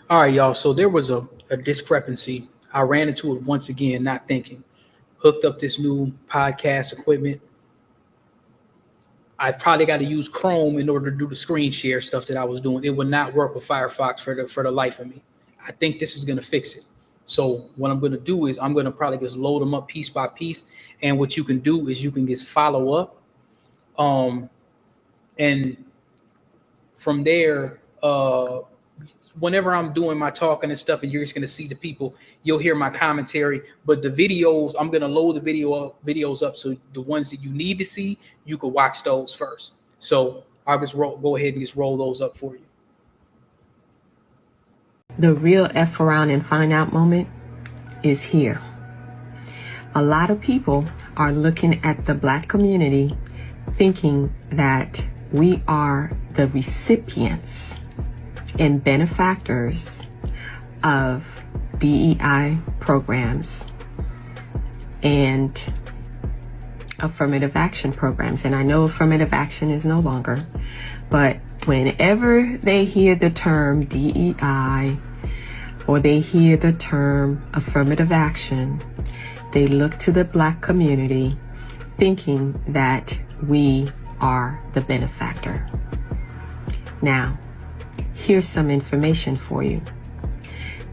All right, y'all. So there was a discrepancy. I ran into it once again, not thinking. Hooked up this new podcast equipment. I probably got to use Chrome in order to do the screen share stuff that I was doing. It would not work with Firefox for the life of me. I think this is going to fix it. So what I'm going to do is I'm going to probably just load them up piece by piece. And what you can do is you can just follow up. And from there, whenever I'm doing my talking and stuff, and you're just gonna see the people, you'll hear my commentary. But the videos, I'm gonna load the videos up, so the ones that you need to see, you can watch those first. So I'll just go ahead and just roll those up for you. The real F around and find out moment is here. A lot of people are looking at the Black community thinking that we are the recipients and benefactors of DEI programs and affirmative action programs. And I know affirmative action is no longer, but whenever they hear the term DEI or they hear the term affirmative action, they look to the Black community thinking that we are the benefactor. Now, here's some information for you.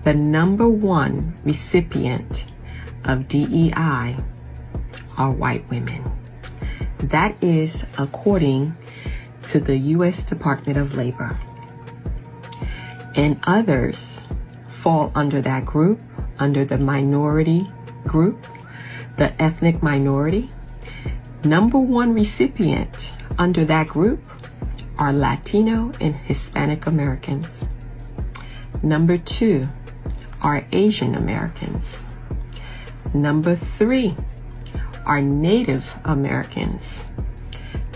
The number one recipient of DEI are white women. That is according to the U.S. Department of Labor. And others fall under that group, under the minority group, the ethnic minority. Number one recipient under that group are Latino and Hispanic Americans. Number two are Asian Americans. Number three are Native Americans.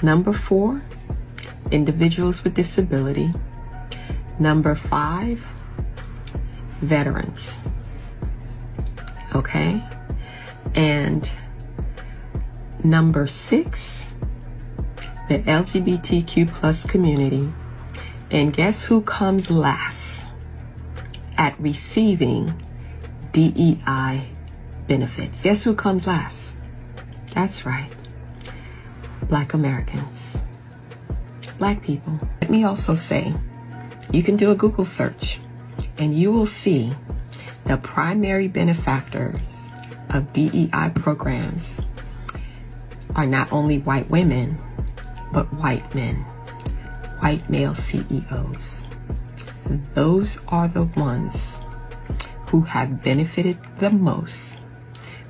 Number four, individuals with disability. Number five, veterans. Okay? And number six, the LGBTQ plus community. And guess who comes last at receiving DEI benefits? Guess who comes last? That's right. Black Americans. Black people. Let me also say, you can do a Google search and you will see the primary benefactors of DEI programs are not only white women, but white men, white male CEOs. Those are the ones who have benefited the most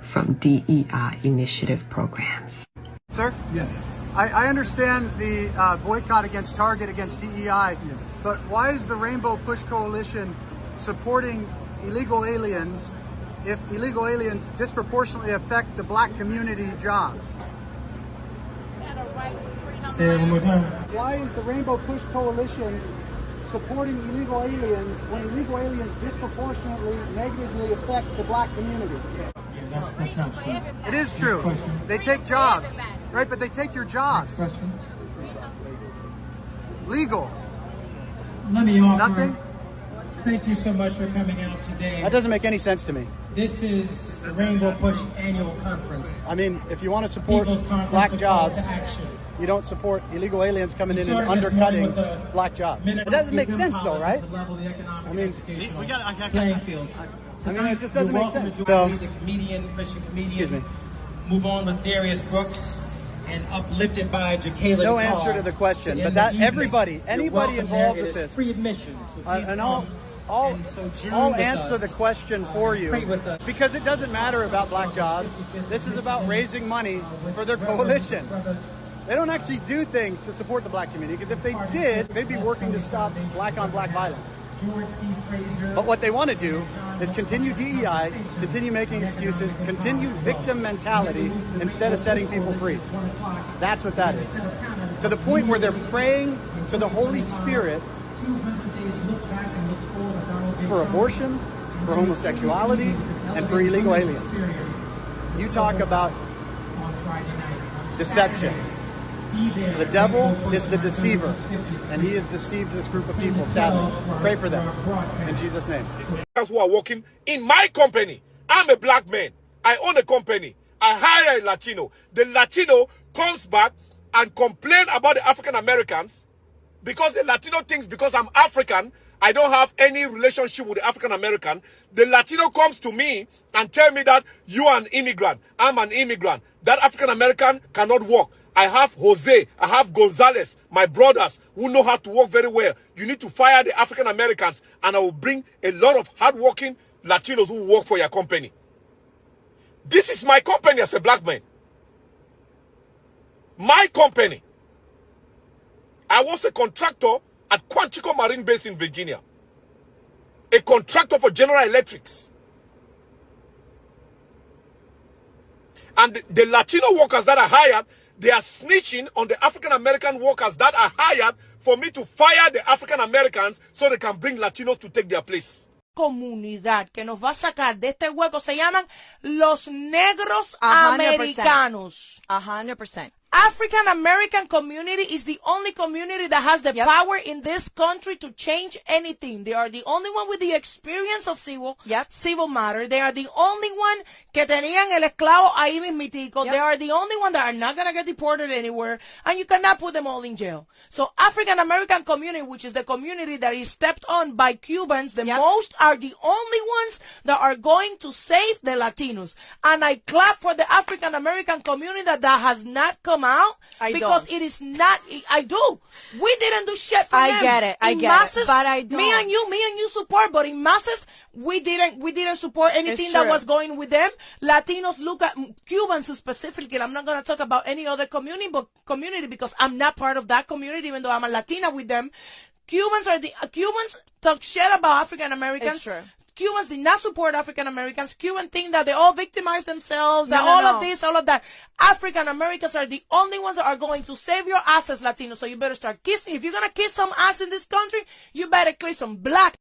from DEI initiative programs. Sir? Yes. I understand the boycott against Target, against DEI, Yes. but why is the Rainbow Push Coalition supporting illegal aliens if illegal aliens disproportionately affect the Black community jobs? Say that one more time. Why is the Rainbow Push Coalition supporting illegal aliens when illegal aliens disproportionately negatively affect the Black community? Yeah, that's not true. It is true. Next question. They take jobs, right? But they take your jobs. Next question. Legal. Let me offer. Nothing? Thank you so much for coming out today. That doesn't make any sense to me. This is the Rainbow Push Annual Conference. I mean, if you want to support People's Conference Black of Call jobs, to Action. you don't support illegal aliens coming We in and started this undercutting morning with the Black jobs. It minimum doesn't make income sense, though, policy right? to level the economic I mean, educational we got- playing fields. I mean, it just doesn't You're make welcome sense. to join me, So- the comedian, Christian comedian. Excuse me. Move on with Darius Brooks and uplifted by Jacayla No Carr answer to the question, to but end that the evening. everybody, You're anybody welcome involved there. with It is this, free admission. So please and come I'll and sojourn I'll with answer us. the question for you, Pray with us. because it doesn't matter about Black jobs. This is about raising money for their coalition. They don't actually do things to support the Black community, because if they did, they'd be working to stop Black-on-Black violence. But what they want to do is continue DEI, continue making excuses, continue victim mentality instead of setting people free. That's what that is. To the point where they're praying to the Holy Spirit for abortion, for homosexuality, and for illegal aliens. You talk about deception. The devil is the deceiver, and he has deceived this group of people, sadly. Pray for them. In Jesus' name. Who are working in my company. I'm a black man. I own a company. I hire a Latino. The Latino comes back and complain about the African Americans because the Latino thinks because I'm African, I don't have any relationship with the African American. The Latino comes to me and tell me that you are an immigrant. I'm an immigrant. That African American cannot work. I have Jose, I have Gonzalez, my brothers who know how to work very well. You need to fire the African Americans and I will bring a lot of hardworking Latinos who work for your company. This is my company as a black man. My company. I was a contractor at Quantico Marine Base in Virginia. A contractor for General Electrics. And the Latino workers that are hired, they are snitching on the African American workers that are hired for me to fire the African Americans so they can bring Latinos to take their place. Comunidad que nos va a sacar de este hueco se llaman los negros 100%. americanos. 100%. African American community is the only community that has the power in this country to change anything. They are the only one with the experience of civil matter. They are the only one que tenían el esclavo ahí mismitico. They are the only one that are not going to get deported anywhere, and you cannot put them all in jail. So African American community, which is the community that is stepped on by Cubans, the most are the only ones that are going to save the Latinos. And I clap for the African American community that has not come out because it is not. I do. We didn't do shit for them. I get it. I get it. But I don't. Me and you support, but in masses, we didn't support anything that was going with them. Latinos look at Cubans specifically. I'm not going to talk about any other community because I'm not part of that community, even though I'm a Latina with them. Cubans talk shit about African Americans. It's true. Cubans did not support African Americans. Cubans think that they all victimize themselves, of this, all of that. African Americans are the only ones that are going to save your asses, Latinos. So you better start kissing. If you're going to kiss some ass in this country, you better kiss some black.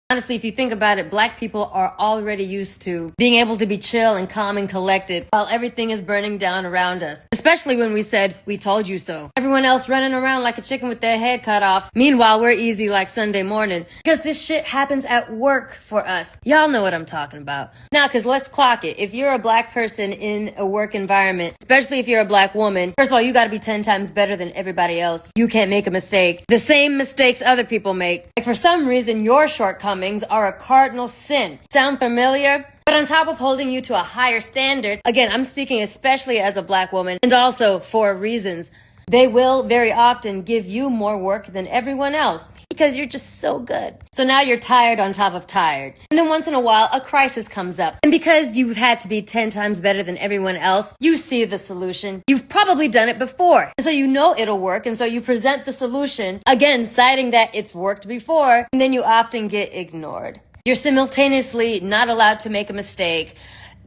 Honestly, if you think about it, black people are already used to being able to be chill and calm and collected while everything is burning down around us. Especially when we said, we told you so. Everyone else running around like a chicken with their head cut off. Meanwhile, we're easy like Sunday morning. Because this shit happens at work for us. Y'all know what I'm talking about. Now, because let's clock it. If you're a black person in a work environment, especially if you're a black woman, first of all, you gotta be 10 times better than everybody else. You can't make a mistake. The same mistakes other people make. Like for some reason, your shortcomings are a cardinal sin. Sound familiar? But on top of holding you to a higher standard, again, I'm speaking especially as a black woman, and also for reasons, they will very often give you more work than everyone else because you're just so good. So now you're tired on top of tired. And then once in a while, a crisis comes up. And because you've had to be 10 times better than everyone else, you see the solution. You've probably done it before. And so you know it'll work. And so you present the solution, again, citing that it's worked before. And then you often get ignored. You're simultaneously not allowed to make a mistake,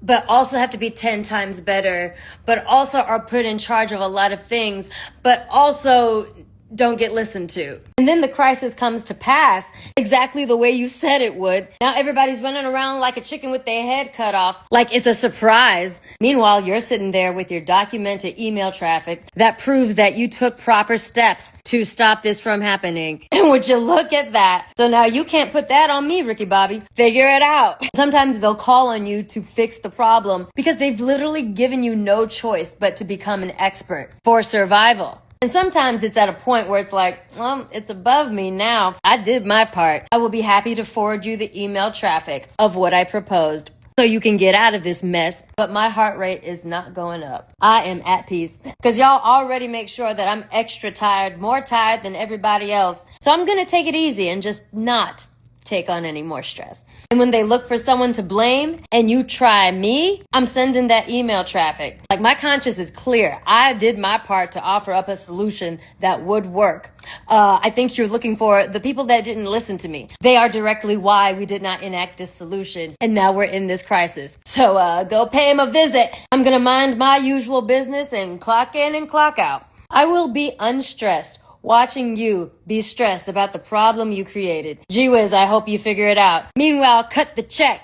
but also have to be 10 times better, but also are put in charge of a lot of things, but also don't get listened to. And then the crisis comes to pass exactly the way you said it would. Now everybody's running around like a chicken with their head cut off, like it's a surprise. Meanwhile, you're sitting there with your documented email traffic that proves that you took proper steps to stop this from happening. And would you look at that? So now you can't put that on me, Ricky Bobby. Figure it out. Sometimes they'll call on you to fix the problem because they've literally given you no choice but to become an expert for survival. And sometimes it's at a point where it's like, well, it's above me now. I did my part. I will be happy to forward you the email traffic of what I proposed so you can get out of this mess. But my heart rate is not going up. I am at peace because y'all already make sure that I'm extra tired, more tired than everybody else. So I'm going to take it easy and just not take on any more stress. And when they look for someone to blame and you try me, I'm sending that email traffic. Like my conscience is clear. I did my part to offer up a solution that would work. I think you're looking for the people that didn't listen to me. They are directly why we did not enact this solution. And now we're in this crisis. So go pay him a visit. I'm going to mind my usual business and clock in and clock out. I will be unstressed watching you be stressed about the problem you created. Gee whiz, I hope you figure it out. Meanwhile, cut the check.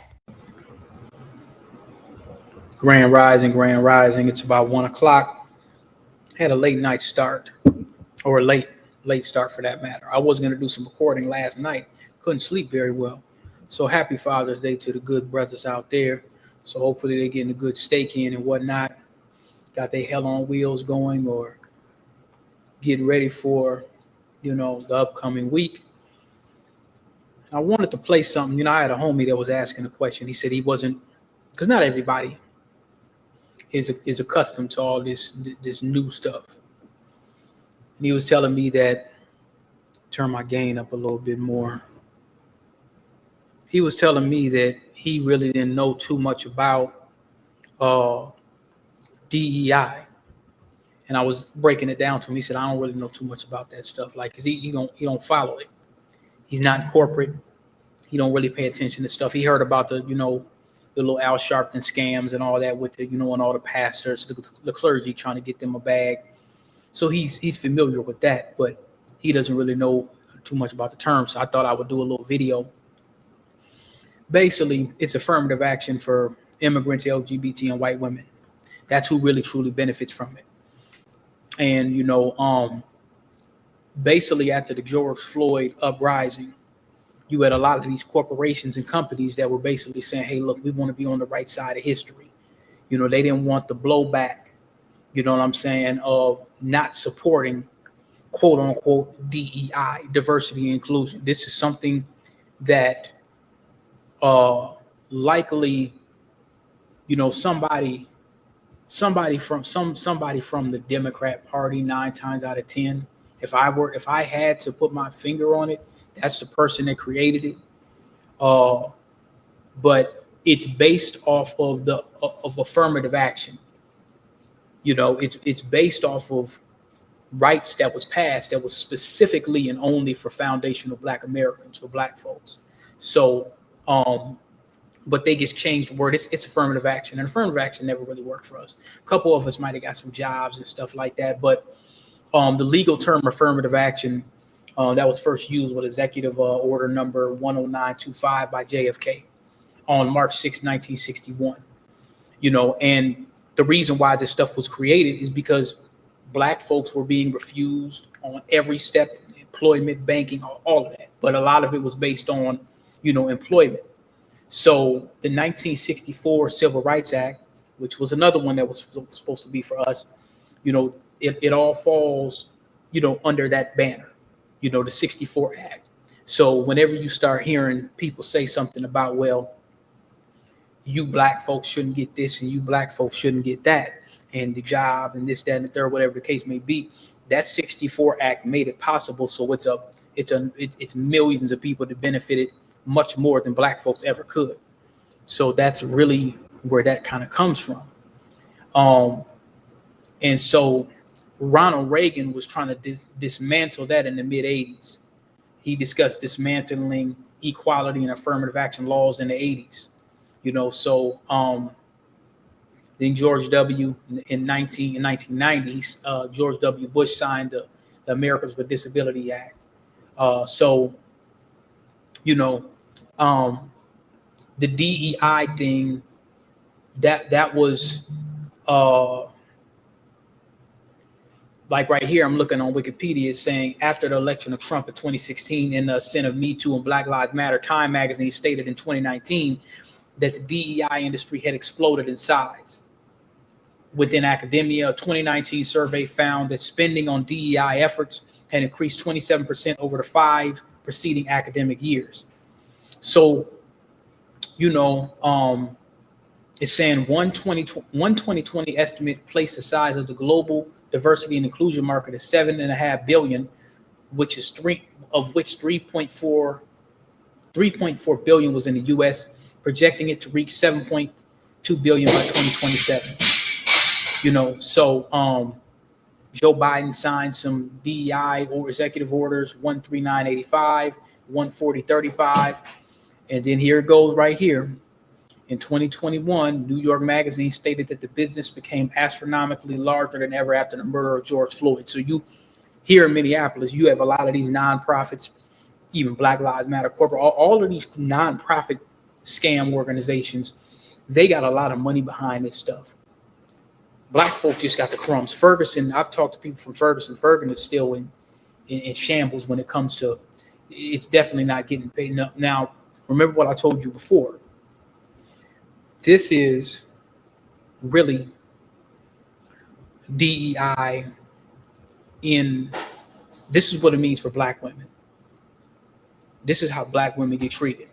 Grand Rising, Grand Rising. It's about 1 o'clock. Had a late night start, or a late start for that matter. I was going to do some recording last night. Couldn't sleep very well. So happy Father's Day to the good brothers out there. So hopefully they're getting a good steak in and whatnot. Got their hell on wheels going, or getting ready for, the upcoming week. I wanted to play something. I had a homie that was asking a question. He said he wasn't, because not everybody is accustomed to all this new stuff. And he was telling me that, turn my gain up a little bit more. He was telling me that he really didn't know too much about DEI. And I was breaking it down to him. He said, I don't really know too much about that stuff. Like, cause he don't follow it. He's not in corporate. He don't really pay attention to stuff. He heard about the little Al Sharpton scams and all that with the, and all the pastors, the clergy trying to get them a bag. So he's familiar with that, but he doesn't really know too much about the terms. So I thought I would do a little video. Basically, it's affirmative action for immigrants, LGBT, and white women. That's who really truly benefits from it. And basically after the George Floyd uprising, you had a lot of these corporations and companies that were basically saying, hey, look, we want to be on the right side of history. They didn't want the blowback, you know what I'm saying, of not supporting, quote unquote, DEI, diversity and inclusion. This is something that likely, somebody from the Democrat Party 9 times out of 10, if I had to put my finger on it, that's the person that created it. But it's based off of of affirmative action. It's based off of rights that was passed that was specifically and only for foundational Black Americans, for Black folks. So, but they just changed the word. It's affirmative action, and affirmative action never really worked for us. A couple of us might have got some jobs and stuff like that, but the legal term affirmative action that was first used with Executive Order number 10925 by JFK on March 6, 1961. And the reason why this stuff was created is because Black folks were being refused on every step, employment, banking, all of that. But a lot of it was based on, employment. So the 1964 Civil Rights Act, which was another one that was supposed to be for us, it all falls, under that banner, the 64 Act. So whenever you start hearing people say something about, well, you Black folks shouldn't get this and you Black folks shouldn't get that, and the job and this, that, and the third, whatever the case may be, that 64 Act made it possible. So it's millions of people that benefited much more than Black folks ever could. So that's really where that kind of comes from. And so Ronald Reagan was trying to dismantle that in the mid 80s. He discussed dismantling equality and affirmative action laws in the 80s. So then George W. in 1990, George W. Bush signed the Americans with Disability Act. The DEI thing, that was like right here, I'm looking on Wikipedia, it's saying after the election of Trump in 2016 in the ascent of Me Too and Black Lives Matter, Time magazine stated in 2019 that the DEI industry had exploded in size. Within academia, a 2019 survey found that spending on DEI efforts had increased 27% over the 5 preceding academic years. So, it's saying one 2020 estimate placed the size of the global diversity and inclusion market at $7.5 billion, which 3.4 billion was in the U.S., projecting it to reach 7.2 billion by 2027. So Joe Biden signed some DEI or executive orders 13985, 14035, and then here it goes right here. In 2021, New York Magazine stated that the business became astronomically larger than ever after the murder of George Floyd. So you here in Minneapolis, you have a lot of these nonprofits, even Black Lives Matter, corporate, all of these nonprofit scam organizations They got a lot of money behind this stuff. Black folk just got the crumbs. Ferguson, I've talked to people from Ferguson. Ferguson is still in shambles when it comes to, it's definitely not getting paid enough. Now, remember what I told you before. This is really DEI this is what it means for black women. This is how black women get treated.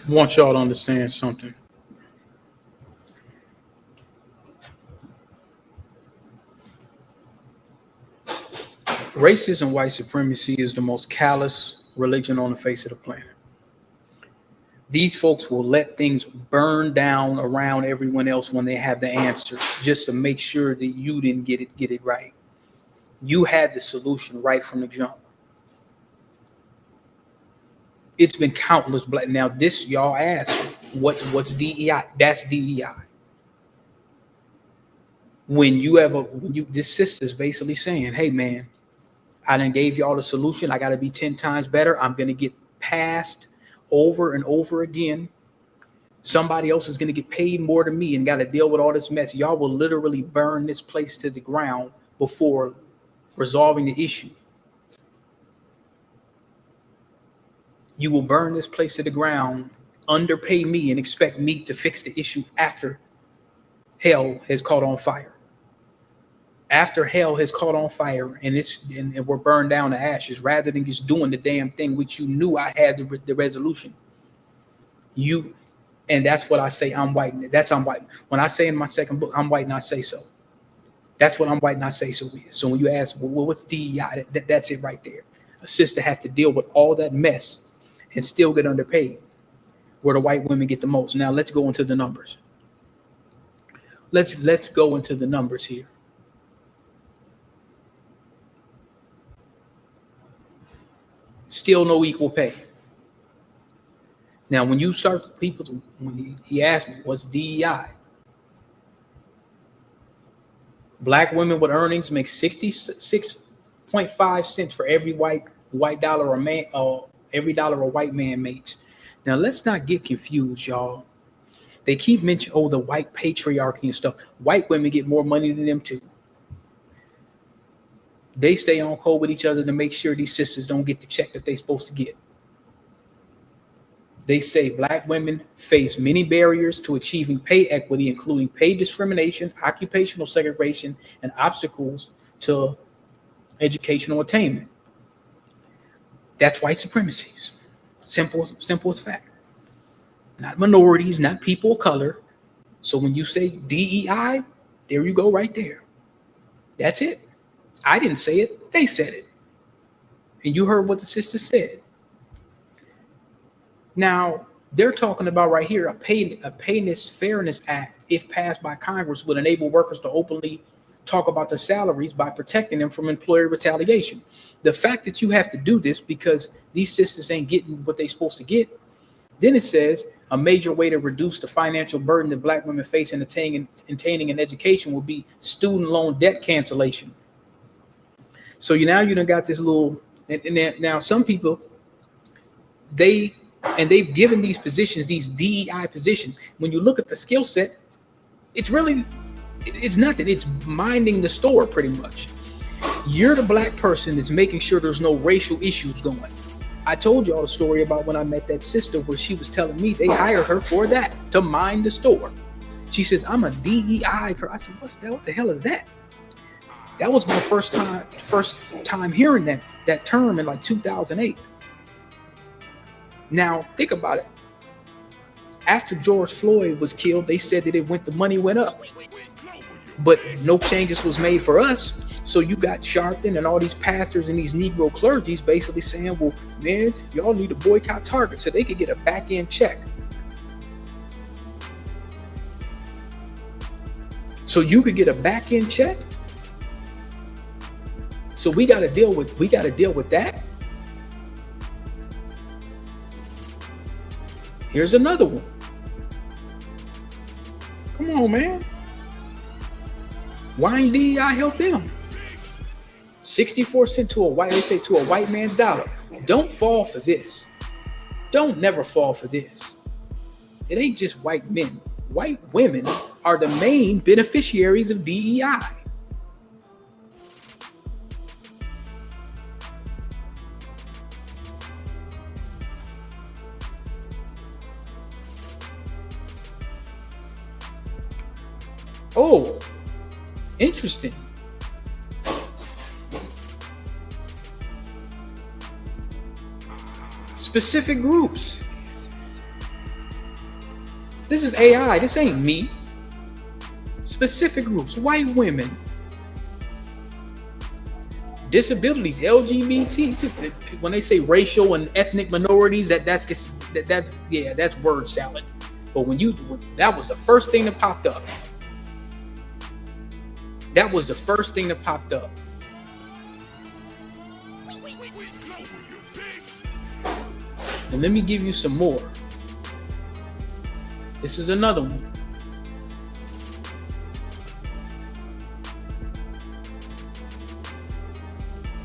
I want y'all to understand something. Racism, white supremacy is the most callous religion on the face of the planet. These folks will let things burn down around everyone else when they have the answer, just to make sure that you didn't get it right. You had the solution right from the jump. It's been countless black. Now this, y'all ask, what's DEI? That's DEI. This sister's basically saying, hey man, I done gave y'all the solution. I got to be 10 times better. I'm going to get passed over and over again. Somebody else is going to get paid more than me and got to deal with all this mess. Y'all will literally burn this place to the ground before resolving the issue. You will burn this place to the ground, underpay me, and expect me to fix the issue after hell has caught on fire. After hell has caught on fire and we're burned down to ashes, rather than just doing the damn thing which you knew I had the resolution. And that's what I say. I'm white. I'm white. When I say in my second book, I'm white and I say so. That's what I'm white and I say so is. So when you ask, well, what's DEI? That's it right there. A sister have to deal with all that mess and still get underpaid, where the white women get the most. Now let's go into the numbers. Let's go into the numbers here. Still no equal pay. Now, when you start when he asked me, what's DEI? Black women with earnings make 66.5 cents for every white dollar a man, every dollar a white man makes. Now let's not get confused, y'all. They keep mentioning, the white patriarchy and stuff. White women get more money than them too. They stay on code with each other to make sure these sisters don't get the check that they're supposed to get. They say Black women face many barriers to achieving pay equity, including pay discrimination, occupational segregation, and obstacles to educational attainment. That's white supremacy. Simple as fact. Not minorities, not people of color. So when you say DEI, there you go right there. That's it. I didn't say it. They said it. And you heard what the sister said. Now, they're talking about right here, a Payness Fairness Act, if passed by Congress, would enable workers to openly talk about their salaries by protecting them from employer retaliation. The fact that you have to do this because these sisters ain't getting what they're supposed to get, then it says a major way to reduce the financial burden that Black women face in attaining an education will be student loan debt cancellation. So you done got this little, and now some people, they've given these positions, these DEI positions. When you look at the skill set, it's nothing. It's minding the store pretty much. You're the Black person that's making sure there's no racial issues going. I told y'all the story about when I met that sister where she was telling me they hired her for that, to mind the store. She says, I'm a DEI person. I said, what the hell is that? That was my first time hearing that term in like 2008. Now, think about it. After George Floyd was killed, they said that the money went up. But no changes was made for us. So you got Sharpton and all these pastors and these Negro clergies basically saying, well, man, y'all need to boycott Target so they could get a back-end check. So you could get a back-end check? So we got to deal with that. Here's another one. Come on, man. Why ain't DEI help them? 64 cents to a white man's dollar. Don't fall for this. Don't never fall for this. It ain't just white men. White women are the main beneficiaries of DEI. Oh, interesting. Specific groups. This is AI. This ain't me. Specific groups. White women. Disabilities. LGBT. When they say racial and ethnic minorities, that's word salad. But that was the first thing that popped up. That was the first thing that popped up. And let me give you some more. This is another one.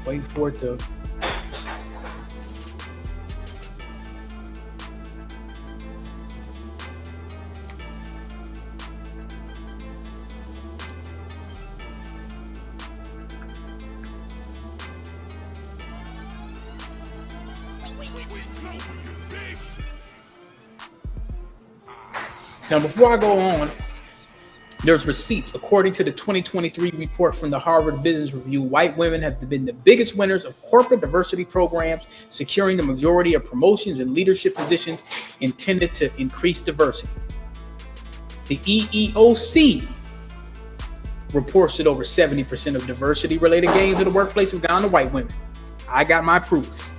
Wait for it to. Now, before I go on, there's receipts. According to the 2023 report from the Harvard Business Review, white women have been the biggest winners of corporate diversity programs, securing the majority of promotions and leadership positions intended to increase diversity. The EEOC reports that over 70% of diversity-related gains in the workplace have gone to white women. I got my proof.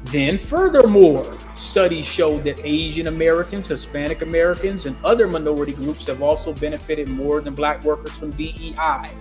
Then furthermore, studies show that Asian Americans, Hispanic Americans, and other minority groups have also benefited more than Black workers from DEI.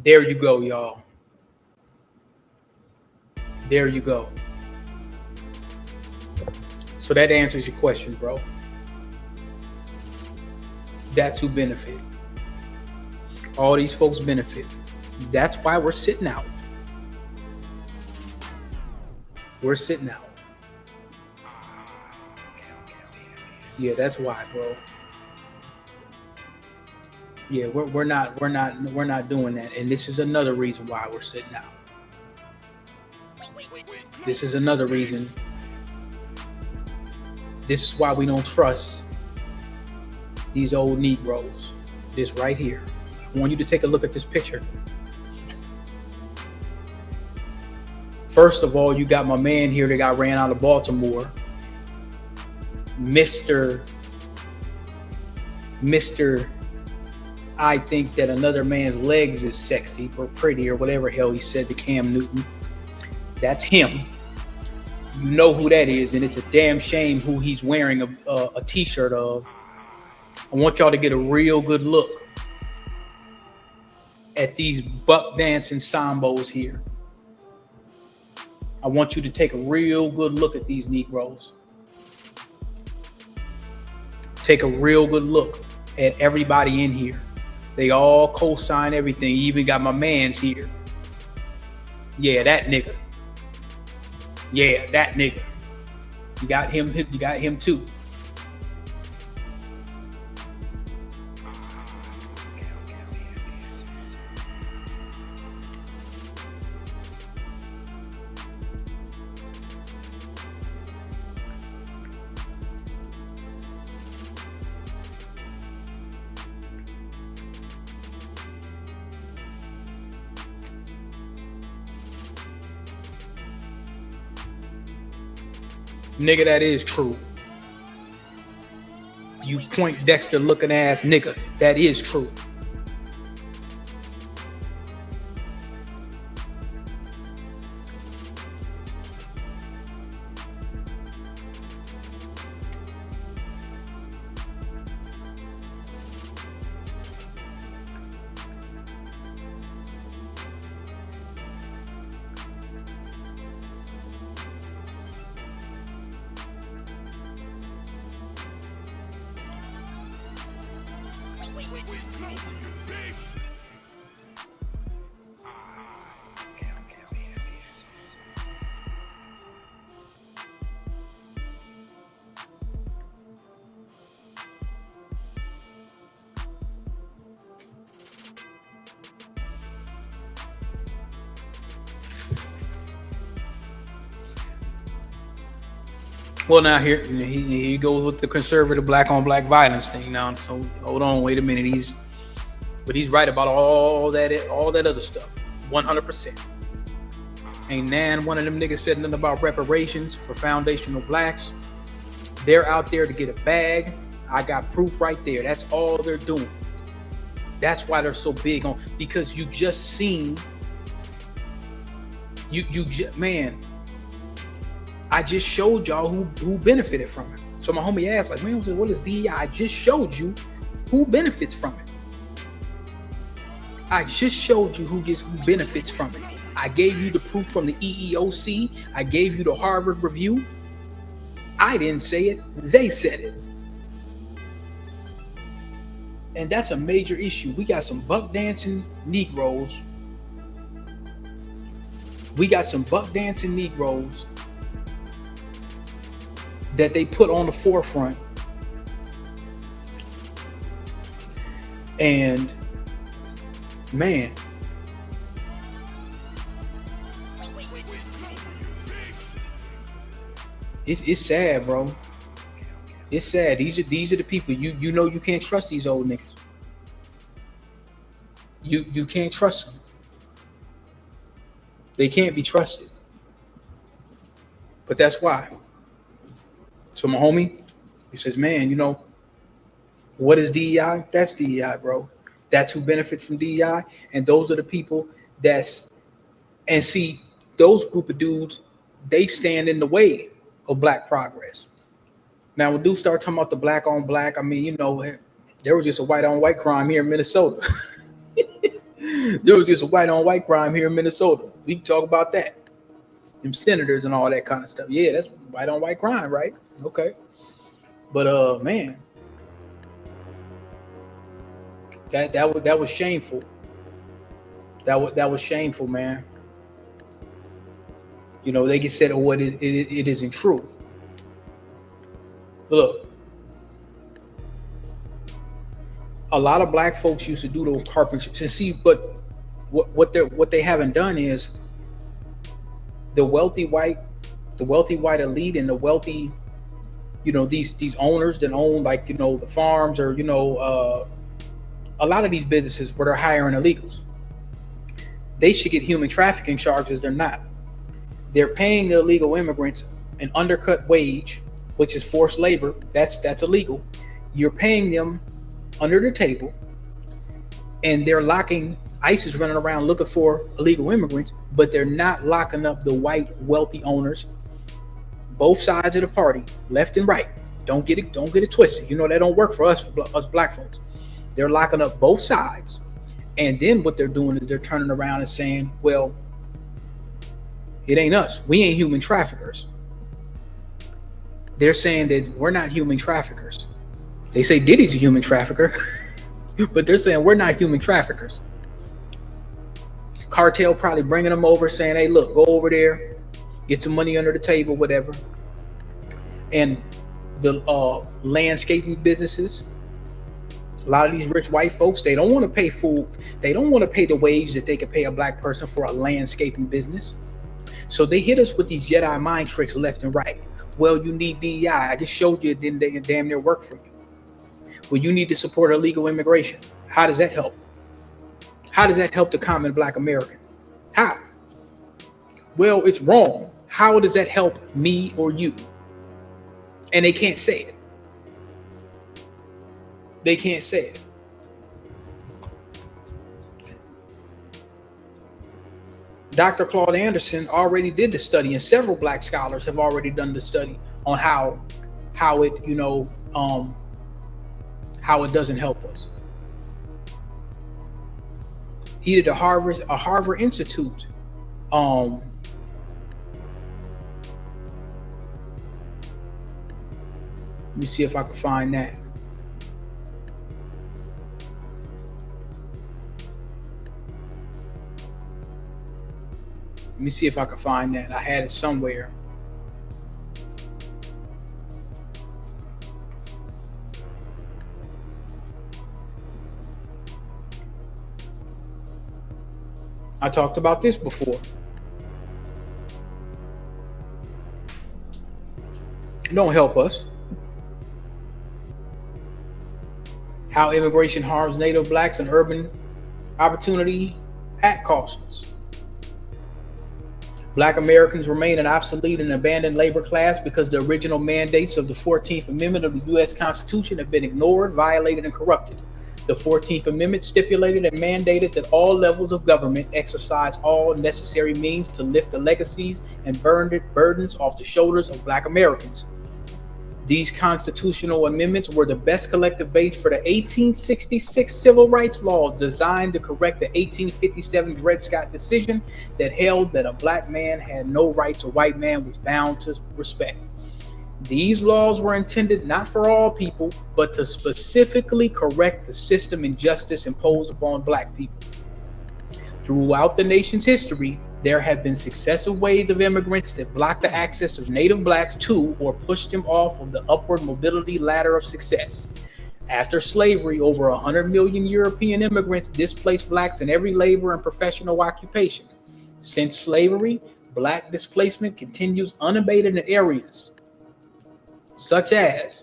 There you go, y'all. There you go. So that answers your question, bro. That's who benefit. All these folks benefit. That's why we're sitting out. We're sitting out. Yeah, that's why, bro. Yeah, we're not doing that. And this is another reason why we're sitting out. This is another reason. This is why we don't trust these old Negroes. This right here. I want you to take a look at this picture. First of all, you got my man here that got ran out of Baltimore. Mr. I think that another man's legs is sexy or pretty or whatever hell he said to Cam Newton. That's him. You know who that is, and it's a damn shame who he's wearing a t-shirt of. I want y'all to get a real good look at these buck dancing sambos here. I want you to take a real good look at these Negroes. Take a real good look at everybody in here. They all co-sign everything. You even got my mans here. Yeah, that nigga. Yeah, that nigga. You got him too. Nigga, that is true. You Point Dexter looking ass nigga. That is true. Well, now here he goes with the conservative black on black violence thing now. So hold on, wait a minute. He's right about all that other stuff. 100%. Ain't nan one of them niggas said nothing about reparations for foundational blacks. They're out there to get a bag. I got proof right there. That's all they're doing. That's why they're so big on, because you just seen man. I just showed y'all who benefited from it. So my homie asked, like, man, what is DEI? I just showed you who benefits from it. I just showed you who benefits from it. I gave you the proof from the EEOC. I gave you the Harvard review. I didn't say it. They said it. And that's a major issue. We got some buck dancing Negroes. That they put on the forefront. And man, it's sad, bro. It's sad. These are the people you know you can't trust these old niggas. You can't trust them. They can't be trusted. But that's why. So my homie, he says, man, you know, what is DEI? That's DEI, bro. That's who benefits from DEI. And those are the people and see, those group of dudes, they stand in the way of black progress. Now, when dudes start talking about the black on black, I mean, you know, there was just a white on white crime here in Minnesota. There was just a white on white crime here in Minnesota. We can talk about that. Them senators and all that kind of stuff. Yeah, that's white on white crime, right? Okay. But man, that was shameful. That was shameful, man. You know, they get said, oh, it isn't true. Look, a lot of black folks used to do those carpentries and see, but what they haven't done is the wealthy white elite and the wealthy, you know, these owners that own, like, you know, the farms, or, you know, a lot of these businesses where they're hiring illegals. They should get human trafficking charges. They're not. They're paying the illegal immigrants an undercut wage, which is forced labor. That's illegal. You're paying them under the table, and they're locking. ICE is running around looking for illegal immigrants, but they're not locking up the white wealthy owners. Both sides of the party, left and right. Don't get it twisted. You know, that don't work for us black folks. They're locking up both sides, and then what they're doing is they're turning around and saying, well, it ain't us. We ain't human traffickers. They're saying that we're not human traffickers. They say Diddy's a human trafficker, but they're saying we're not human traffickers. Cartel probably bringing them over saying, hey, look, go over there, get some money under the table, whatever. And the landscaping businesses, a lot of these rich white folks, they don't want to pay food. They don't want to pay the wage that they could pay a black person for a landscaping business. So they hit us with these Jedi mind tricks left and right. Well, you need DEI. I just showed you it didn't damn near work for you. Well, you need to support illegal immigration. How does that help? How does that help the common black American? How? Well, it's wrong. How does that help me or you? And they can't say it. They can't say it. Dr. Claude Anderson already did the study, and several black scholars have already done the study on how it, you know, how it doesn't help us. He did a Harvard Institute. Let me see if I can find that. Let me see if I can find that. I had it somewhere. I talked about this before. Don't help us. How immigration harms Native blacks and urban opportunity at costs. Black Americans remain an obsolete and abandoned labor class because the original mandates of the 14th Amendment of the U.S. Constitution have been ignored, violated, and corrupted. The 14th Amendment stipulated and mandated that all levels of government exercise all necessary means to lift the legacies and burdens off the shoulders of Black Americans. These constitutional amendments were the best collective base for the 1866 civil rights laws designed to correct the 1857 Dred Scott decision that held that a Black man had no rights a white man was bound to respect. These laws were intended not for all people, but to specifically correct the system injustice imposed upon Black people. Throughout the nation's history, there have been successive waves of immigrants that blocked the access of Native Blacks to or pushed them off of the upward mobility ladder of success. After slavery, over 100 million European immigrants displaced Blacks in every labor and professional occupation. Since slavery, Black displacement continues unabated in areas such as,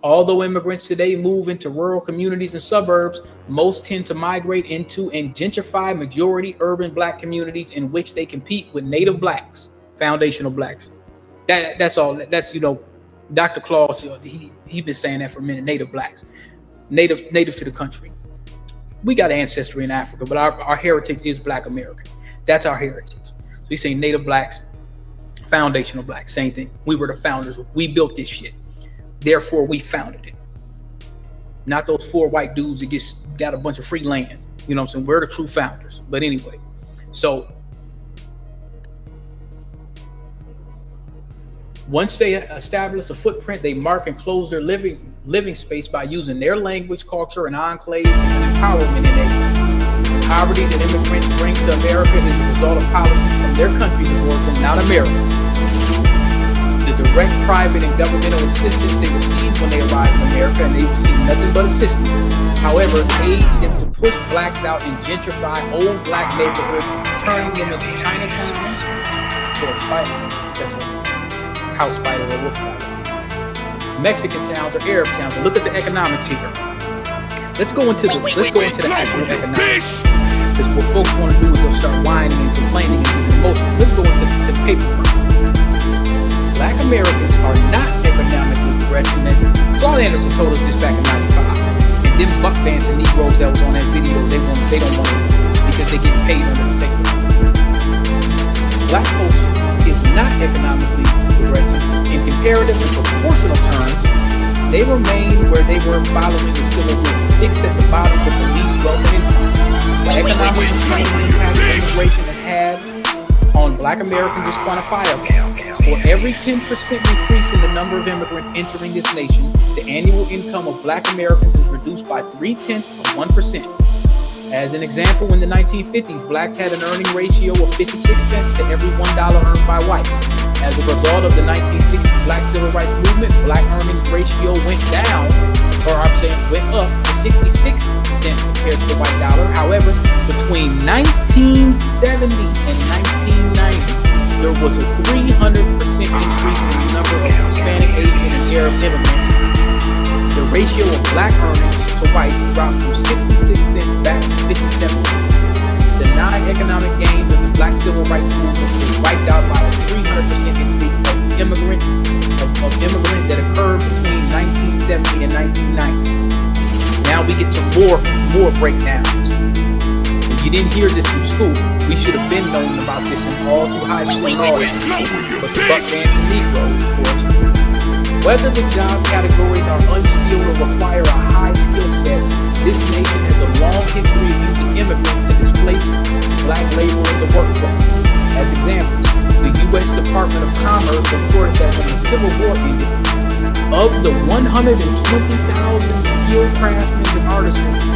although immigrants today move into rural communities and suburbs, most tend to migrate into and gentrify majority urban Black communities in which they compete with Native Blacks, foundational Blacks. That's all. That's, Dr. Claus, he been saying that for a minute. Native Blacks, native to the country. We got ancestry in Africa, but our heritage is Black American. That's our heritage. So he's saying Native Blacks, foundational Blacks, same thing. We were the founders. We built this shit. Therefore, we founded it. Not those 4 white dudes that just got a bunch of free land. You know what I'm saying? We're the true founders. But anyway, so once they establish a footprint, they mark and close their living space by using their language, culture, and enclave and empowerment in it. Poverty that immigrants bring to America is the result of policies from their countries of origin, not America. The direct private and governmental assistance they receive when they arrive in America, and they receive nothing but assistance, however, aids them to push Blacks out and gentrify old Black neighborhoods, turning them into Chinatowns or a spider. That's a house spider or wolf spider. Mexican towns or Arab towns. And look at the economics here. Let's go into the actual economics. Because what folks want to do is they'll start whining and complaining and being emotional. Let's go into the paperwork. Black Americans are not economically progressing. Claude Anderson told us this back in '95. And them buck dancing Negroes that was on that video, they don't want it because they get paid under the table. Black folks is not economically progressing. In comparative and proportional terms, they remain where they were following the Civil War, fixed at the bottom with the least wealth and income. The economic impact immigration has had on Black Americans is quantifiable. For every 10% increase in the number of immigrants entering this nation, the annual income of Black Americans is reduced by 0.3%. As an example, in the 1950s, Blacks had an earning ratio of 56 cents to every $1 earned by whites. As a result of the 1960s Black Civil Rights Movement, Black earnings ratio went up to 66 cents compared to the white dollar. However, between 1970 and 1990, there was a 300% increase in the number of Hispanic, Asian, and Arab immigrants. The ratio of Black earnings to whites dropped from 66 cents back to 57 cents. The non-economic gains of the Black Civil Rights Movement were wiped out by a 300% increase of immigrant that occurred between 1970 and 1990. Now we get to more breakdowns. If you didn't hear this in school, we should have been known about this in all through high school and all that. But the buck dancing Negroes, of course. Whether the job categories are unskilled or require a high skill set, this nation has a long history of using immigrants to displace Black labor in the workforce. As examples, the U.S. Department of Commerce reported that when the Civil War ended, of the 120,000 skilled craftsmen and artisans,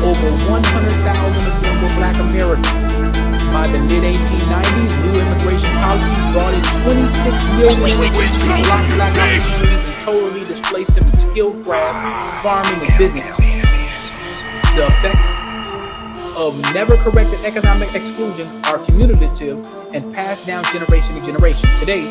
over 100,000 of them were Black Americans. By the mid-1890s, new immigration policies brought in 26 million immigrants to block Black opportunities and totally displaced them in skilled crafts, farming, and business. The effects of never-corrected economic exclusion are cumulative and passed down generation to generation. Today,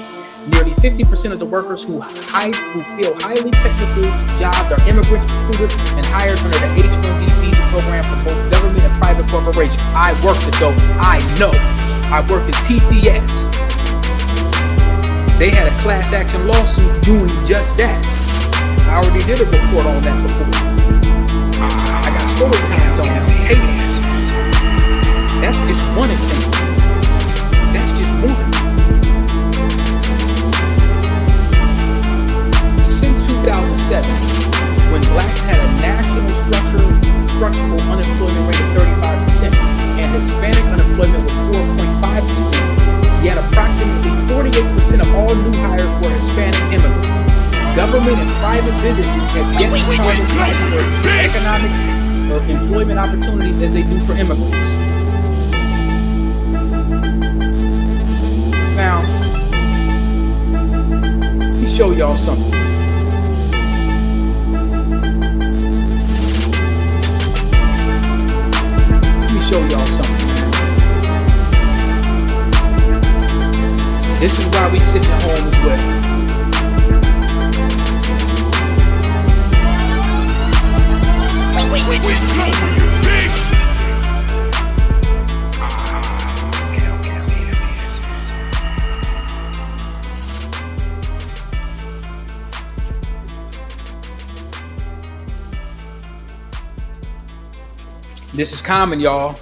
nearly 50% of the workers who fill highly technical jobs are immigrants recruited and hired under the H-1B visa program for both government and private corporations. I worked at those. I know. I worked at TCS. They had a class action lawsuit doing just that. I already did a report on that before. story times on tape. That's just one example. That's just one. Since 2007, when blacks had a national structural unemployment rate of 35% and Hispanic unemployment was 4.5%, yet approximately 48% of all new hires were Hispanic immigrants. Government and private businesses have yet to target blacks for economic or employment opportunities as they do for immigrants. Now, let me show y'all something. Show y'all something, man. This is why we sitting at home as well. This is common, y'all.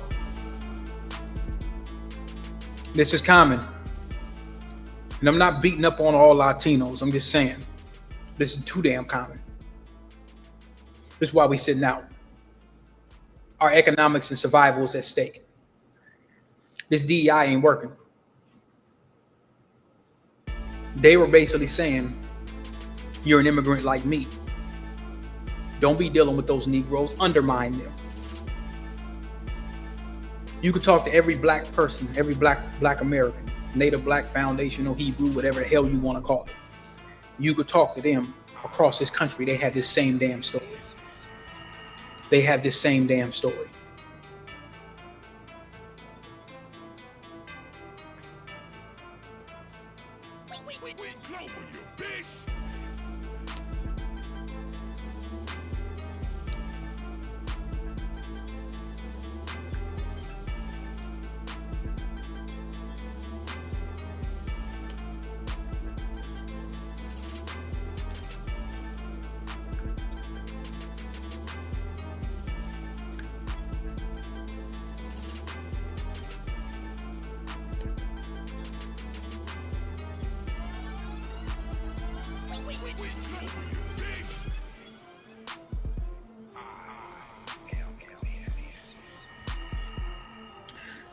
This is common. And I'm not beating up on all Latinos. I'm just saying, this is too damn common. This is why we sitting out. Our economics and survival is at stake. This DEI ain't working. They were basically saying, you're an immigrant like me. Don't be dealing with those Negroes, undermine them. You could talk to every black person, every black American, Native Black, Foundational, Hebrew, whatever the hell you want to call it. You could talk to them across this country. They have this same damn story. They have this same damn story.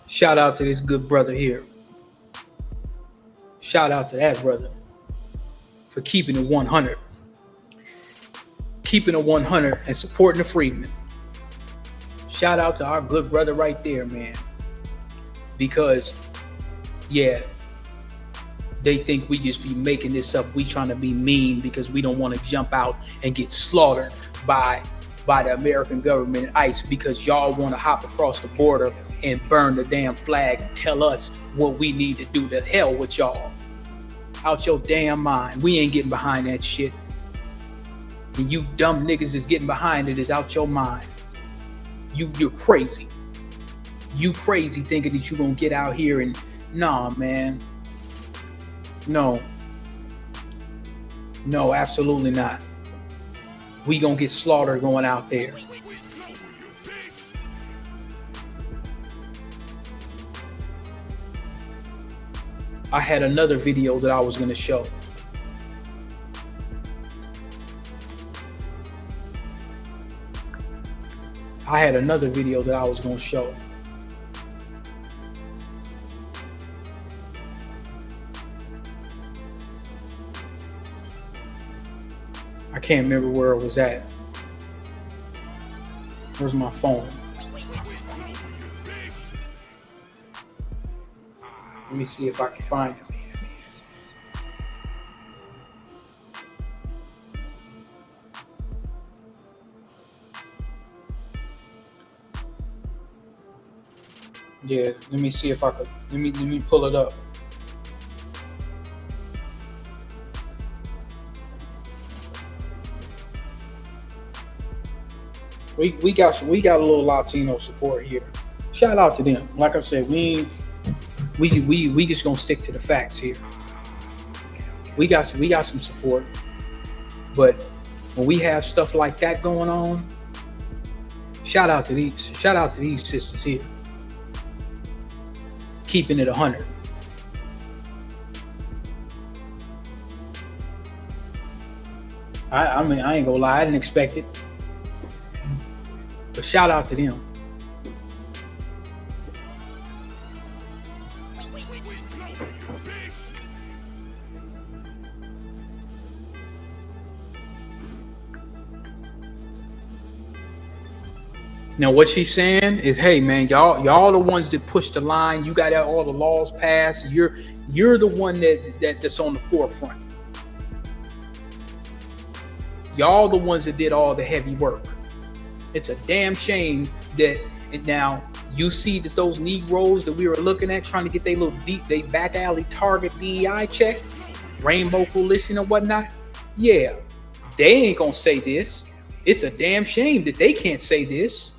Shout out to this good brother here. Shout out to that brother for keeping it 100. Keeping it 100 and supporting the freedmen. Shout out to our good brother right there, man. Because, yeah, they think we just be making this up. We trying to be mean because we don't want to jump out and get slaughtered by the American government and ICE because y'all want to hop across the border and burn the damn flag and tell us what we need to do. To hell with y'all. Out your damn mind. We ain't getting behind that shit. And you dumb niggas is getting behind it is out your mind. You're crazy. You crazy thinking that you gonna get out here and nah, man. No, absolutely not. We gonna get slaughtered going out there. I had another video that I was gonna show. I had another video that I was gonna show. I can't remember where it was at. Where's my phone? Let me see if I can find it. Yeah, let me see if I could. Let me pull it up. We got a little Latino support here. Shout out to them. Like I said, we just gonna stick to the facts here. We got some support, but when we have stuff like that going on, Shout out to these sisters here. Keeping it 100. I mean, I ain't gonna lie, I didn't expect it. But shout out to them. Now, what she's saying is, hey man, y'all the ones that push the line. You got all the laws passed. You're the one that's on the forefront. Y'all the ones that did all the heavy work. It's a damn shame that now you see that those Negroes that we were looking at trying to get they back alley target DEI check, Rainbow Coalition or whatnot. Yeah, they ain't gonna say this. It's a damn shame that they can't say this.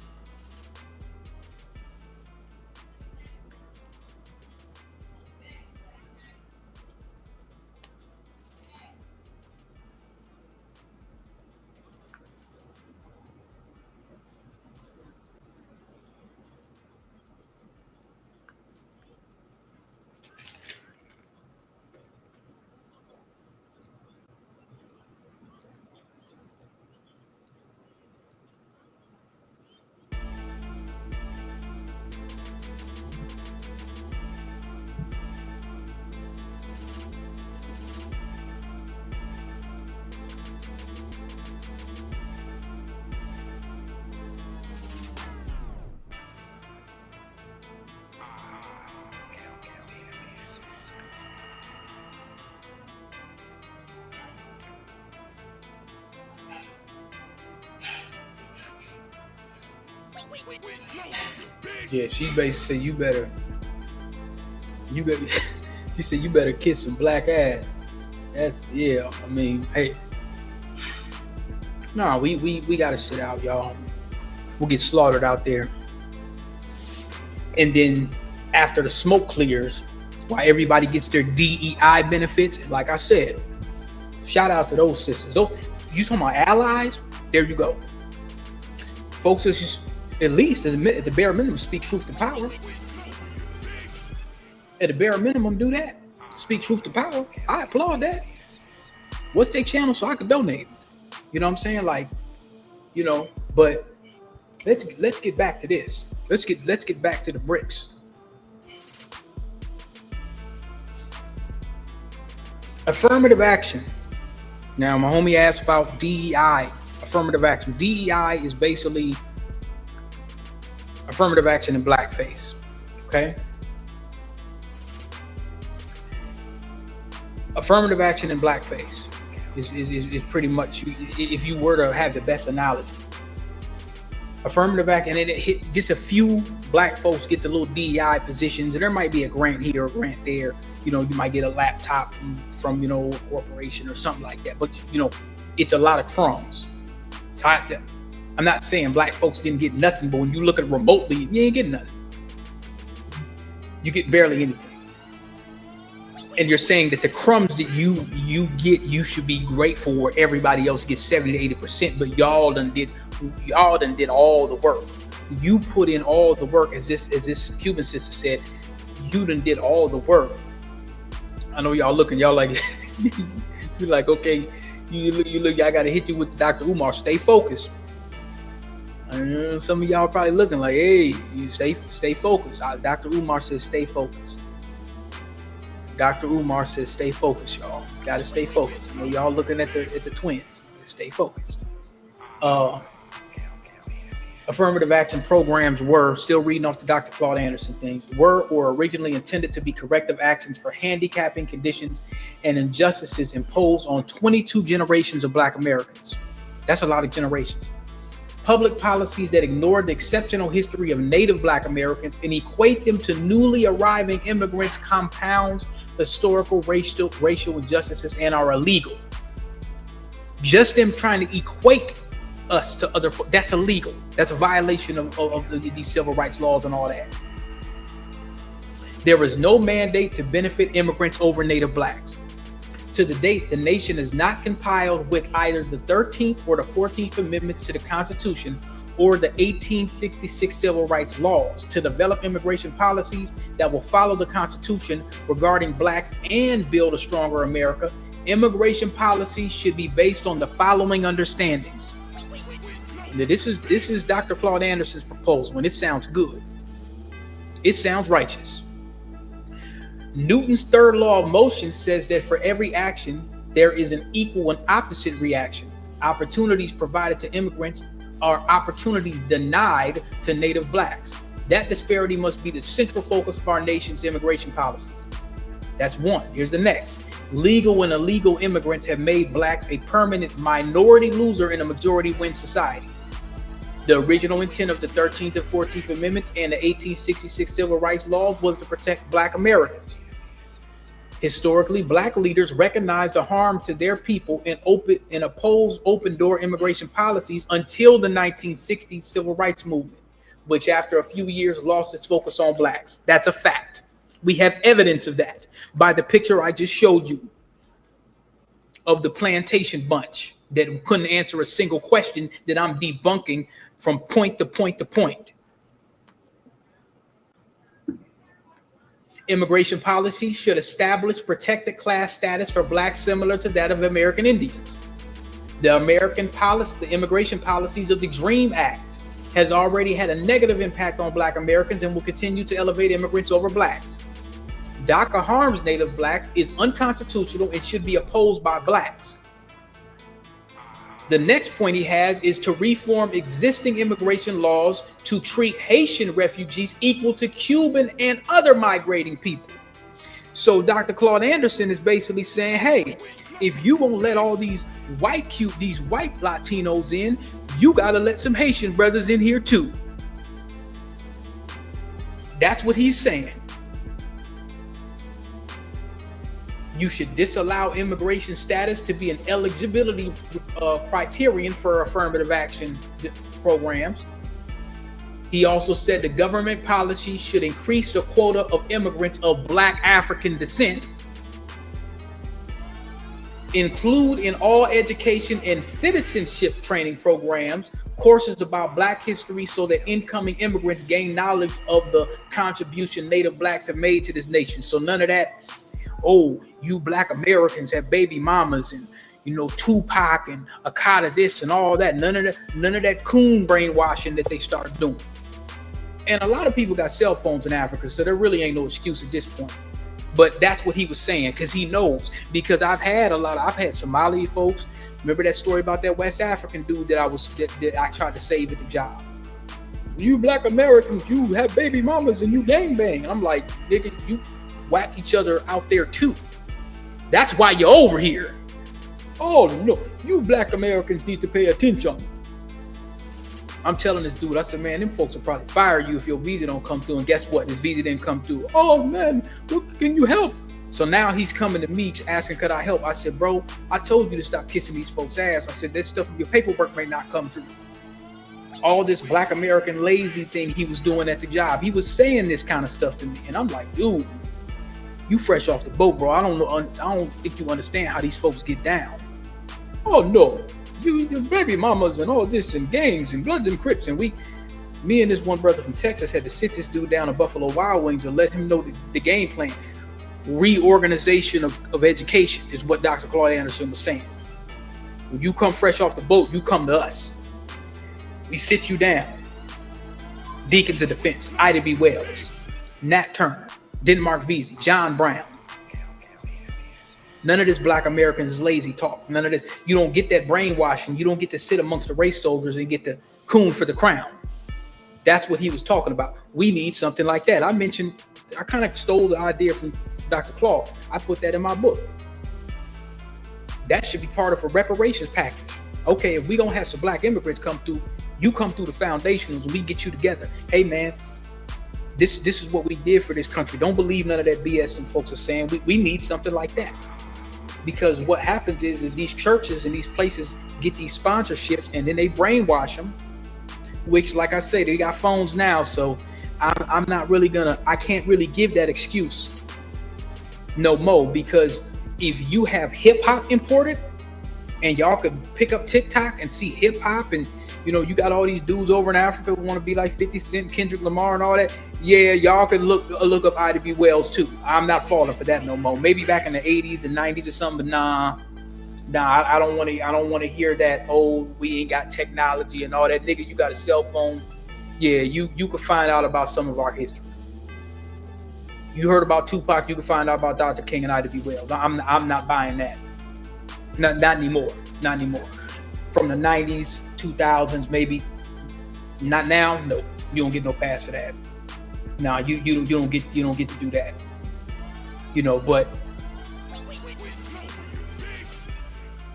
Yeah, she basically said you better. She said you better kiss some black ass. That's yeah. I mean, hey, no, we gotta sit out, y'all. We'll get slaughtered out there, and then after the smoke clears, while everybody gets their DEI benefits, like I said, shout out to those sisters. Those you talking about allies? There you go. Folks is just at least at the bare minimum speak truth to power. At the bare minimum, do that. Speak truth to power. I applaud that. What's their channel so I can donate? You know what I'm saying? Like, you know, but let's get back to this. Let's get back to the bricks. Affirmative action. Now, my homie asked about DEI. Affirmative action. DEI is basically affirmative action in blackface. Okay. Affirmative action in blackface is pretty much, if you were to have the best analogy. Affirmative action, and it hit just a few black folks get the little DEI positions, and there might be a grant here or a grant there. You know, you might get a laptop from you know, a corporation or something like that. But you know, it's a lot of crumbs. So I'm not saying black folks didn't get nothing, but when you look at it remotely, you ain't getting nothing. You get barely anything. And you're saying that the crumbs that you get, you should be grateful where everybody else gets 70 to 80%, but y'all done did all the work. You put in all the work, as this Cuban sister said, you done did all the work. I know y'all looking, y'all like you're like, okay, you look, I gotta hit you with the Dr. Umar, stay focused. Some of y'all probably looking like, hey, you stay focused. Dr. Umar says stay focused. Dr. Umar says stay focused, y'all. Gotta stay focused. I know y'all looking at the twins. Stay focused. Affirmative action programs were, still reading off the Dr. Claude Anderson thing, were or originally intended to be corrective actions for handicapping conditions and injustices imposed on 22 generations of Black Americans. That's a lot of generations. Public policies that ignore the exceptional history of Native Black Americans and equate them to newly arriving immigrants compounds historical racial injustices and are illegal. Just them trying to equate us to other folks, that's illegal. That's a violation of these civil rights laws and all that. There is no mandate to benefit immigrants over Native Blacks. To the date, the nation is not compiled with either the 13th or the 14th Amendments to the Constitution or the 1866 Civil Rights Laws to develop immigration policies that will follow the Constitution regarding blacks and build a stronger America. Immigration policies should be based on the following understandings. Now, this is Dr. Claude Anderson's proposal, and it sounds good. It sounds righteous. Newton's third law of motion says that for every action, there is an equal and opposite reaction. Opportunities provided to immigrants are opportunities denied to native blacks. That disparity must be the central focus of our nation's immigration policies. That's one. Here's the next. Legal and illegal immigrants have made blacks a permanent minority loser in a majority win society. The original intent of the 13th and 14th Amendments and the 1866 Civil Rights Laws was to protect Black Americans. Historically, Black leaders recognized the harm to their people and opposed open-door immigration policies until the 1960s Civil Rights Movement, which after a few years lost its focus on Blacks. That's a fact. We have evidence of that by the picture I just showed you of the plantation bunch that couldn't answer a single question that I'm debunking from point to point to point. Immigration policy should establish protected class status for blacks similar to that of American Indians. The immigration policies of the DREAM Act has already had a negative impact on Black Americans and will continue to elevate immigrants over blacks. DACA harms native blacks, is unconstitutional, and should be opposed by blacks. The next point he has is to reform existing immigration laws to treat Haitian refugees equal to Cuban and other migrating people. So Dr. Claude Anderson is basically saying, hey, if you gonna let all these white Latinos in, you gotta let some Haitian brothers in here too. That's what he's saying. You should disallow immigration status to be an eligibility criterion for affirmative action programs. He also said the government policy should increase the quota of immigrants of Black African descent, include in all education and citizenship training programs courses about Black history so that incoming immigrants gain knowledge of the contribution Native Blacks have made to this nation. So none of that, oh, you Black Americans have baby mamas and, you know, Tupac and Akata this and all that. None of that coon brainwashing that they started doing. And a lot of people got cell phones in Africa, so there really ain't no excuse at this point. But that's what he was saying, because he knows. Because I've had Somali folks. Remember that story about that West African dude that I tried to save at the job? You Black Americans, you have baby mamas and you gangbang. And I'm like, nigga, you whack each other out there too. That's why you're over here. Oh no, you Black Americans need to pay attention. I'm telling this dude, I said, man, them folks will probably fire you if your visa don't come through. And guess what? His visa didn't come through. Oh man, look, can you help? So now he's coming to me asking, could I help? I said, bro, I told you to stop kissing these folks' ass. I said, this stuff, your paperwork may not come through. All this Black American lazy thing he was doing at the job. He was saying this kind of stuff to me. And I'm like, dude, you fresh off the boat, bro. I don't think you understand how these folks get down. Oh no, your baby mamas and all this and gangs and Bloods and Crips. And me and this one brother from Texas had to sit this dude down at Buffalo Wild Wings and let him know the game plan. Reorganization of education is what Dr. Claude Anderson was saying. When you come fresh off the boat, you come to us. We sit you down. Deacons of Defense, Ida B. Wells, Nat Turner, Denmark Vesey, John Brown. None of this Black Americans is lazy talk. None of this. You don't get that brainwashing. You don't get to sit amongst the race soldiers and get the coon for the crown. That's what he was talking about. We need something like that. I kind of stole the idea from Dr. Claude. I put that in my book. That should be part of a reparations package. Okay, if we don't have some Black immigrants come through, you come through the foundationals and we get you together. Hey man, this is what we did for this country. Don't believe none of that BS some folks are saying. We need something like that. Because what happens is these churches and these places get these sponsorships and then they brainwash them, which, like I say, they got phones now. So I'm not really I can't really give that excuse no more, because if you have hip hop imported and y'all could pick up TikTok and see hip hop and You know, you got all these dudes over in Africa who want to be like 50 Cent, Kendrick Lamar, and all that. Yeah, y'all can look up Ida B. Wells too. I'm not falling for that no more. Maybe back in the 80s, the 90s or something, but nah. I don't want to hear that. Oh, we ain't got technology and all that. Nigga, you got a cell phone. Yeah, you can find out about some of our history. You heard about Tupac, you can find out about Dr. King and Ida B. Wells. I'm not buying that. Not anymore. Not anymore. From the 90s, 2000s, maybe. Not now. No, you don't get no pass for that. Nah, you don't get to do that. You know, but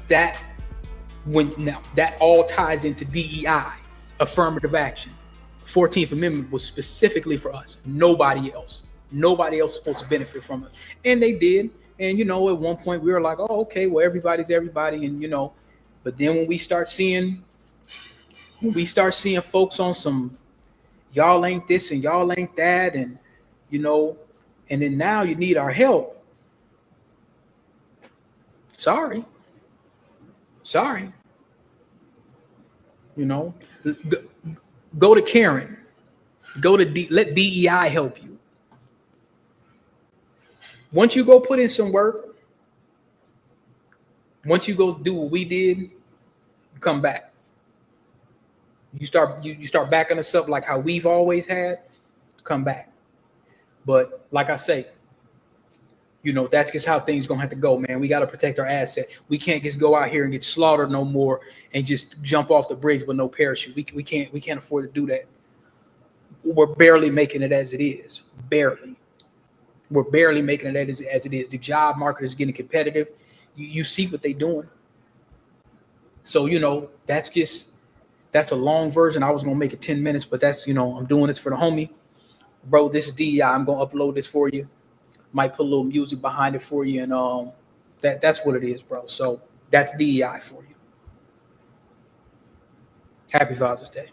that all ties into DEI, affirmative action. 14th Amendment was specifically for us, nobody else. Nobody else is supposed to benefit from it. And they did. And, you know, at one point we were like, oh, okay, well, everybody's everybody. And, you know, but then when we start seeing folks on some, y'all ain't this and y'all ain't that. And, you know, and then now you need our help. Sorry. You know, go to Karen. Let DEI help you. Once you go put in some work, once you go do what we did, you come back. You start backing us up like how we've always had, come back. But like I say, you know, that's just how things gonna have to go, man. We got to protect our asset. We can't just go out here and get slaughtered no more and just jump off the bridge with no parachute. We can't afford to do that. We're barely making it as it is. Barely. We're barely making it as it is. The job market is getting competitive. You see what they're doing. So, you know, that's a long version. I was going to make it 10 minutes, but that's, you know, I'm doing this for the homie. Bro, this is DEI. I'm going to upload this for you. Might put a little music behind it for you. And that's what it is, bro. So that's DEI for you. Happy Father's Day.